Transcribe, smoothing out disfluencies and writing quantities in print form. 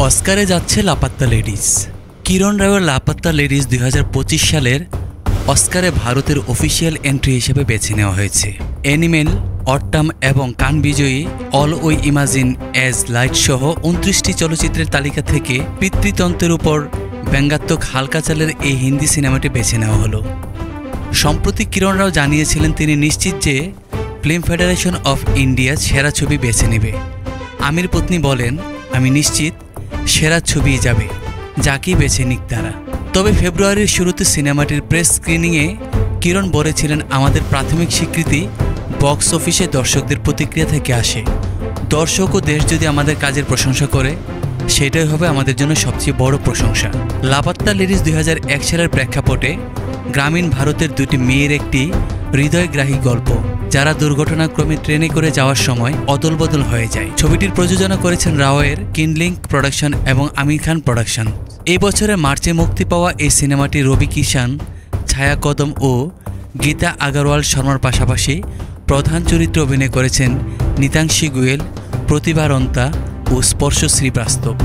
অস্কারে যাচ্ছে লাপাত্তা লেডিজ। কিরণ রাওয়ের লাপাত্তা লেডিজ 2025 সালের অস্কারে ভারতের অফিসিয়াল এন্ট্রি হিসেবে বেছে নেওয়া হয়েছে। অ্যানিমেল, অট্টাম এবং কান বিজয়ী all we imagine as light সহ 29টি চলচ্চিত্রের তালিকা থেকে পিতৃতন্ত্রের উপর ব্যঙ্গাত্মক হালকা চালের এই হিন্দি সিনেমাটি বেছে নেওয়া হলো। সম্প্রতি কিরণ রাও জানিয়েছিলেন তিনি নিশ্চিত যে ফিল্ম ফেডারেশন অফ ইন্ডিয়া সেরা ছবি বেছে নেবে। আমির পত্নী বলেন, আমি নিশ্চিত সেরা ছবিই যাবে, যাকেই বেছে নিক তারা। তবে ফেব্রুয়ারির শুরুতে সিনেমাটির প্রেস স্ক্রিনিংয়ে কিরণ বলেছিলেন, আমাদের প্রাথমিক স্বীকৃতি বক্স অফিসে দর্শকদের প্রতিক্রিয়া থেকে আসে। দর্শক ও দেশ যদি আমাদের কাজের প্রশংসা করে, সেটাই হবে আমাদের জন্য সবচেয়ে বড় প্রশংসা। লাপাত্তা লেডিজ 2001 সালের প্রেক্ষাপটে গ্রামীণ ভারতের দুটি মেয়ের একটি হৃদয়গ্রাহী গল্প, যারা দুর্ঘটনাক্রমে ট্রেনে করে যাওয়ার সময় অদলবদল হয়ে যায়। ছবিটির প্রযোজনা করেছেন রাওয়ের কিনলিঙ্ক প্রোডাকশন এবং আমির খান প্রোডাকশন। এই বছরের মার্চে মুক্তি পাওয়া এই সিনেমাটি রবি কিষান, ছায়া কদম ও গীতা আগারওয়াল শর্মার পাশাপাশি প্রধান চরিত্রে অভিনয় করেছেন নিতাংশী গোয়েল, প্রতিভা রন্তা ও স্পর্শ শ্রীবাস্তব।